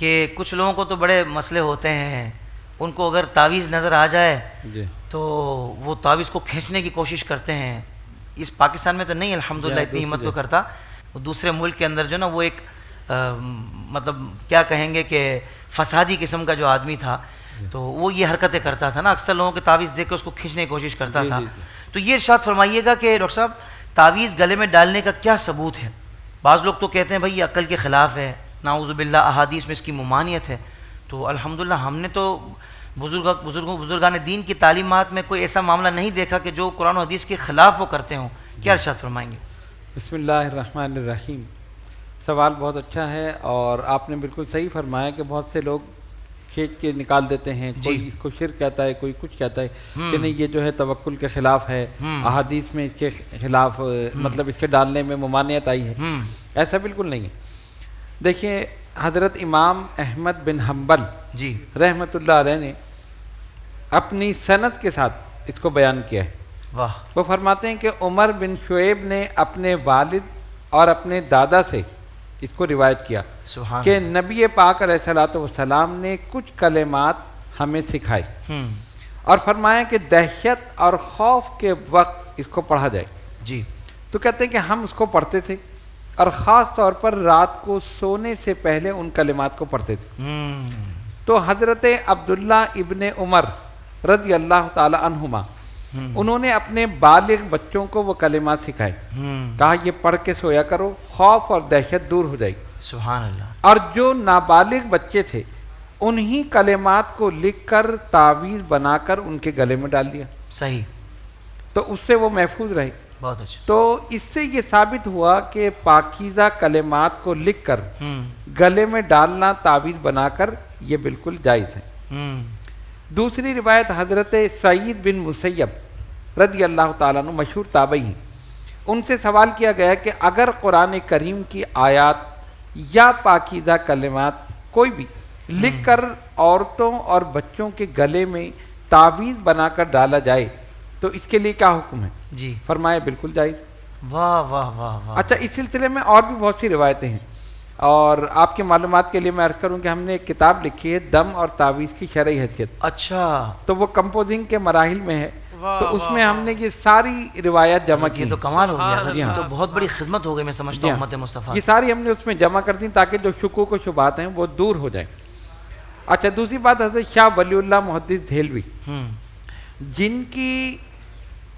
کہ کچھ لوگوں کو تو بڑے مسئلے ہوتے ہیں، ان کو اگر تعویذ نظر آ جائے جی تو وہ تعویذ کو کھینچنے کی کوشش کرتے ہیں. اس پاکستان میں تو نہیں الحمدللہ اتنی ہمت کو کرتا، وہ دوسرے ملک کے اندر جو نا وہ ایک مطلب کیا کہیں گے کہ فسادی قسم کا جو آدمی تھا تو وہ یہ حرکتیں کرتا تھا نا، اکثر لوگوں کے تعویذ دیکھ کے اس کو کھینچنے کی کوشش کرتا تھا. تو یہ ارشاد فرمائیے گا کہ ڈاکٹر صاحب تعویذ گلے میں ڈالنے کا کیا ثبوت ہے؟ بعض لوگ تو کہتے ہیں بھائی یہ عقل کے خلاف ہے، نعوذ باللہ احادیث میں اس کی ممانعت ہے. تو الحمدللہ ہم نے تو بزرگان دین کی تعلیمات میں کوئی ایسا معاملہ نہیں دیکھا کہ جو قرآن و حدیث کے خلاف وہ کرتے ہوں. کیا ارشاد فرمائیں گے؟ بسم اللہ الرحمن الرحیم. سوال بہت اچھا ہے اور آپ نے بالکل صحیح فرمایا کہ بہت سے لوگ کھینچ کے نکال دیتے ہیں. کوئی اس کو شرک کہتا ہے، کوئی کچھ کہتا ہے کہ نہیں یہ جو ہے توکل کے خلاف ہے، احادیث میں اس کے خلاف مطلب اس کے ڈالنے میں ممانعت آئی ہے. ایسا بالکل نہیں ہے. دیکھیے حضرت امام احمد بن حنبل جی رحمۃ اللہ علیہ نے اپنی سند کے ساتھ اس کو بیان کیا ہے. واہ. وہ فرماتے ہیں کہ عمر بن شعیب نے اپنے والد اور اپنے دادا سے اس کو روایت کیا سبحان کہ نبی پاک علیہ الصلوۃ والسلام نے کچھ کلمات ہمیں سکھائے اور فرمایا کہ دہشت اور خوف کے وقت اس کو پڑھا جائے. جی تو کہتے ہیں کہ ہم اس کو پڑھتے تھے اور خاص طور پر رات کو سونے سے پہلے ان کلمات کو پڑھتے تھے. تو حضرت عبداللہ ابن عمر رضی اللہ تعالی عنہما انہوں نے اپنے بالغ بچوں کو وہ کلمات سکھائے. کہا یہ پڑھ کے سویا کرو، خوف اور دہشت دور ہو جائے. سبحان اللہ. اور جو نابالغ بچے تھے انہی کلمات کو لکھ کر تعویذ بنا کر ان کے گلے میں ڈال دیا. صحیح. تو اس سے وہ محفوظ رہے. بہت اچھا. تو اس سے یہ ثابت ہوا کہ پاکیزہ کلمات کو لکھ کر گلے میں ڈالنا تعویذ بنا کر یہ بالکل جائز ہے. دوسری روایت حضرت سعید بن مسیب رضی اللہ تعالیٰ عنہ مشہور تابعی ہیں، ان سے سوال کیا گیا کہ اگر قرآن کریم کی آیات یا پاکیزہ کلمات کوئی بھی لکھ کر عورتوں اور بچوں کے گلے میں تعویذ بنا کر ڈالا جائے تو اس کے لیے کیا حکم ہے؟ جی فرمایا بالکل جائز. واہ واہ واہ واہ. اچھا اس سلسلے میں اور بھی بہت سی روایتیں ہیں اور آپ کے معلومات کے لیے میں عرض کروں کہ ہم نے ایک کتاب لکھی ہے دم اور تعویذ کی شرعی حیثیت. اچھا. تو وہ کمپوزنگ کے مراحل میں ہے، تو اس میں ہم نے یہ ساری روایات جمع کی. یہ تو کمال ہو گیا. جی ہاں. تو بہت بڑی خدمت ہو گئی میں سمجھتا ہوں امت مصطفیٰ. یہ ساری ہم نے اس میں جمع کر دی تاکہ جو شکوک و شبہات ہیں وہ دور ہو جائیں. اچھا دوسری بات حضرت شاہ ولی اللہ محدث دہلوی جن کی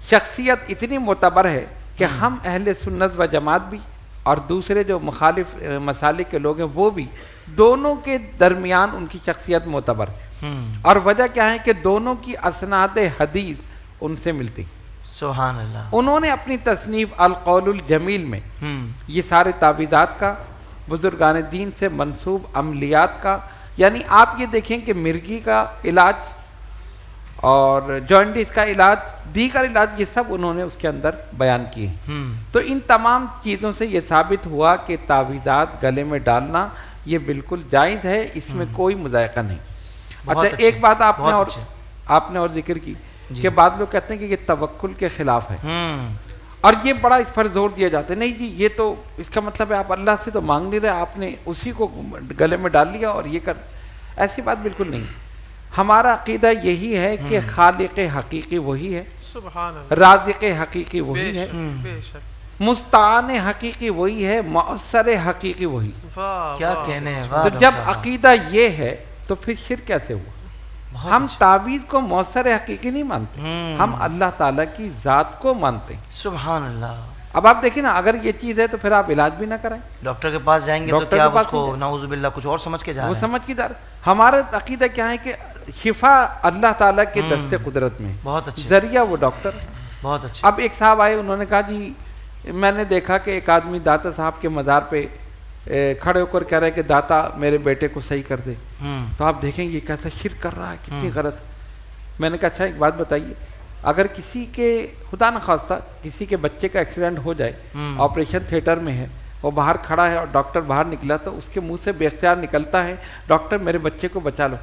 شخصیت اتنی معتبر ہے کہ ہم اہل سنت و جماعت بھی اور دوسرے جو مخالف مسالک کے لوگ ہیں وہ بھی دونوں کے درمیان ان کی شخصیت معتبر ہے. اور وجہ کیا ہے کہ دونوں کی اسناد حدیث ان سے ملتی. سبحان اللہ. انہوں نے اپنی تصنیف القول الجمیل میں یہ سارے تعویذات کا، بزرگان دین سے منسوب عملیات کا، یعنی آپ یہ دیکھیں کہ مرگی کا علاج اور جوانڈس کا علاج، دیگر علاج، یہ سب انہوں نے اس کے اندر بیان کیے. تو ان تمام چیزوں سے یہ ثابت ہوا کہ تعویذات گلے میں ڈالنا یہ بالکل جائز ہے، اس میں کوئی مذائقہ نہیں. اچھا ایک بات آپ نے اور ذکر کی کہ بعض لوگ کہتے ہیں کہ یہ توکل کے خلاف ہے اور یہ بڑا اس پر زور دیا جاتا ہے. نہیں جی یہ تو اس کا مطلب ہے آپ اللہ سے تو مانگ نہیں رہے، آپ نے اسی کو گلے میں ڈال لیا اور یہ کر. ایسی بات بالکل نہیں. ہمارا عقیدہ یہی ہے کہ خالق حقیقی وہی ہے، رازق حقیقی وہی ہے، مستعان حقیقی وہی ہے، مؤثر حقیقی وہی. کیا کہنے ہیں. تو جب عقیدہ یہ ہے تو پھر شرک کیسے ہوا؟ ہم تعویذ کو مؤثر حقیقی نہیں مانتے، ہم اللہ تعالیٰ کی ذات کو مانتے ہیں. سبحان اللہ. اب آپ دیکھیں نا اگر یہ چیز ہے تو پھر آپ علاج بھی نہ کریں. ڈاکٹر کے پاس جائیں گے تو کیا اس کو نعوذ باللہ کچھ اور سمجھ کے جا رہے ہیں. وہ سمجھ کے جا رہے. ہمارا عقیدہ کیا ہے کہ شفا اللہ تعالیٰ کے دست قدرت میں. بہت اچھا. ذریعہ وہ ڈاکٹر. بہت اچھا. اب ایک صاحب آئے، انہوں نے کہا جی میں نے دیکھا کہ ایک آدمی داتا صاحب کے مزار پہ کھڑے ہو کر کہہ رہے کہ داتا میرے بیٹے کو صحیح کر دے. تو آپ دیکھیں یہ کیسا شرک کر رہا ہے، کتنی غلط. میں نے کہا اچھا ایک بات بتائیے، اگر کسی کے خدا نخواستہ کسی کے بچے کا ایکسیڈنٹ ہو جائے، آپریشن تھیٹر میں ہے، وہ باہر کھڑا ہے اور ڈاکٹر باہر نکلا تو اس کے منہ سے بے اختیار نکلتا ہے ڈاکٹر میرے بچے کو بچا لو،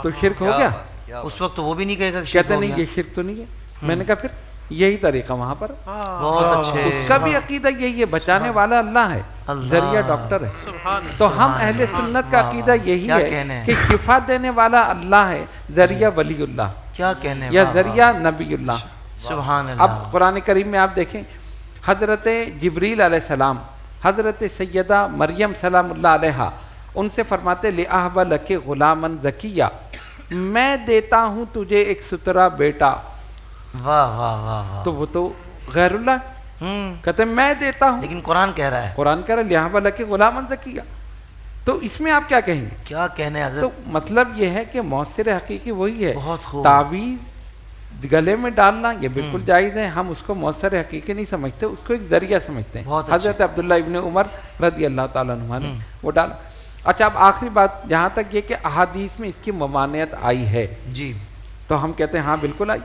تو شرک ہو گیا؟ اس وقت وہ بھی نہیں کہے گا. کہتے نہیں یہ شرک تو نہیں ہے. میں نے کہا پھر یہی طریقہ وہاں پر. بہت اچھے. اس کا بھی عقیدہ یہی ہے، بچانے والا اللہ ہے. ذریعہ ڈاکٹر ہے. تو ہم اہل سنت کا عقیدہ یہی ہے کہ شفا دینے والا اللہ ہے, ذریعہ ولی اللہ کیا کہنے یا ذریعہ نبی اللہ. سبحان اللہ. اب قرآن کریم میں آپ دیکھیں حضرت جبریل علیہ السلام حضرت سیدہ مریم سلام اللہ علیہا ان سے فرماتے لِأَهْبَ لَكِ غُلَامًا زَكِيًّا, میں دیتا ہوں تجھے ایک سترا بیٹا. واہ واہ واہ واہ. تو وہ تو غیر اللہ کہتے ہیں میں دیتا ہوں, لیکن قرآن کہہ رہا ہے, قرآن کہہ رہا ہے لِأَهْبَ لَكِ غُلَامًا زَكِيًّا. تو اس میں آپ کیا کہیں گے؟ کیا کہنے حضرت. تو مطلب یہ ہے کہ مؤثر حقیقی وہی ہے. بہت خوب. تعویذ گلے میں ڈالنا یہ بالکل جائز ہے, ہم اس کو مؤثر حقیقی نہیں سمجھتے, اس کو ایک ذریعہ سمجھتے ہیں. حضرت عبداللہ ابن عمر رضی اللہ تعالیٰ عنہ نے وہ ڈالا. اچھا اب آخری بات جہاں تک یہ کہ احادیث میں اس کی ممانعت آئی ہے جی, تو ہم کہتے ہیں ہاں بالکل آئی.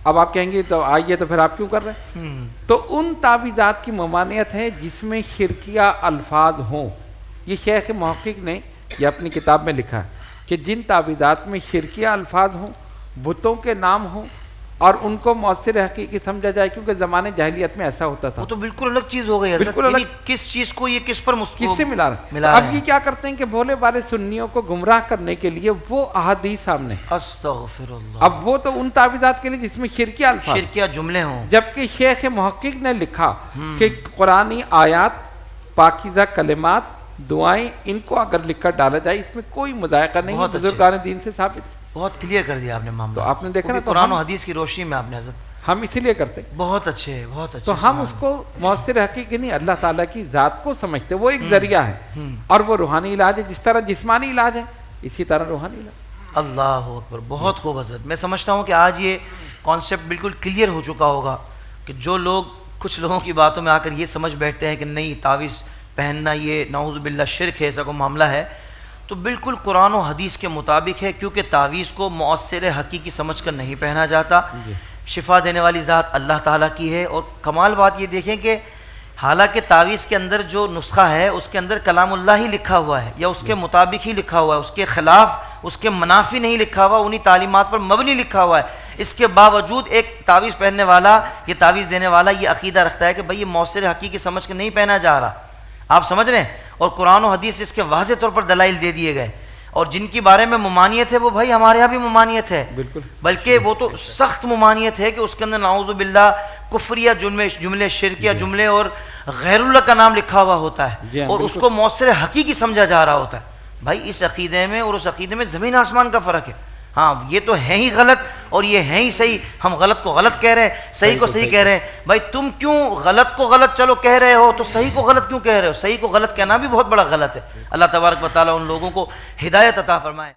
اب آپ کہیں گے تو آئیے تو پھر آپ کیوں کر رہے ہیں؟ تو ان تعویذات کی ممانعت ہے جس میں شرکیہ الفاظ ہوں. یہ شیخ محقق نے یہ اپنی کتاب میں لکھا ہے کہ جن تعویذات میں شرکیہ الفاظ ہوں, بتوں کے نام ہوں اور ان کو مؤثر حقیقی سمجھا جائے, کیونکہ زمانے جاہلیت میں ایسا ہوتا تھا. وہ تو بالکل الگ چیز ہو گئی حضرت. بالکل الگ. کس چیز کو یہ کس پر کس سے ملا رہے ہیں؟ اب یہ کیا کرتے ہیں کہ بھولے بھالے سنیوں کو گمراہ کرنے کے لیے وہ احادیث سامنے, استغفر اللہ, اب وہ تو ان تعویذات کے لیے جس میں شرکیہ الفاظ شرکیہ جملے ہوں. جبکہ شیخ محقق نے لکھا کہ قرآنی آیات, پاکیزہ کلمات, دعائیں, ان کو اگر لکھ کر ڈالا جائے اس میں کوئی مذائقہ نہیں, بزرگان دین سے ثابت ہے. بہت کلیئر کر دیا آپ نے معاملہ. تو آپ نے دیکھا نا, قرآن و حدیث کی روشنی میں آپ نے حضرت, ہم اسی لیے کرتے ہیں. بہت اچھے بہت اچھے. تو ہم اس کو مؤثر حقیقی نہیں, اللہ تعالیٰ کی ذات کو سمجھتے, وہ ایک ذریعہ ہے اور وہ روحانی علاج ہے. جس طرح جسمانی علاج ہے اسی طرح روحانی علاج. اللہ اکبر, بہت خوب حضرت. میں سمجھتا ہوں کہ آج یہ کانسیپٹ بالکل کلیئر ہو چکا ہوگا کہ جو لوگ کچھ لوگوں کی باتوں میں آ کر یہ سمجھ بیٹھتے ہیں کہ نہیں تعویذ پہننا یہ نعوذ باللہ شرک ہے, ایسا کوئی معاملہ ہے, تو بالکل قرآن و حدیث کے مطابق ہے, کیونکہ تعویذ کو مؤثر حقیقی سمجھ کر نہیں پہنا جاتا. شفا دینے والی ذات اللہ تعالیٰ کی ہے. اور کمال بات یہ دیکھیں کہ حالانکہ تعویذ کے اندر جو نسخہ ہے اس کے اندر کلام اللہ ہی لکھا ہوا ہے یا اس کے مطابق ہی لکھا ہوا ہے, اس کے خلاف اس کے منافی نہیں لکھا ہوا, انہی تعلیمات پر مبنی لکھا ہوا ہے. اس کے باوجود ایک تعویذ پہننے والا, یہ تعویذ دینے والا یہ عقیدہ رکھتا ہے کہ بھئی یہ مؤثر حقیقی سمجھ کے نہیں پہنا جا رہا. آپ سمجھ رہے ہیں؟ اور قرآن و حدیث اس کے واضح طور پر دلائل دے دیے گئے. اور جن کی بارے میں ممانعت ہے وہ بھائی ہمارے یہاں بھی ممانعت ہے, بالکل, بلکہ وہ تو سخت ممانعت ہے کہ اس کے اندر نعوذ باللہ کفریہ جملے, شرکیہ جملے اور غیر اللہ کا نام لکھا ہوا ہوتا ہے اور اس کو مؤثر حقیقی سمجھا جا رہا ہوتا ہے. بھائی اس عقیدے میں اور اس عقیدے میں زمین آسمان کا فرق ہے. ہاں یہ تو ہے ہی غلط اور یہ ہے ہی صحیح. ہم غلط کو غلط کہہ رہے ہیں, صحیح کو صحیح کہہ رہے ہیں. بھائی تم کیوں غلط کو غلط چلو کہہ رہے ہو, تو صحیح کو غلط کیوں کہہ رہے ہو؟ صحیح کو غلط کہنا بھی بہت بڑا غلط ہے. اللہ تبارک و تعالیٰ ان لوگوں کو ہدایت عطا فرمائے.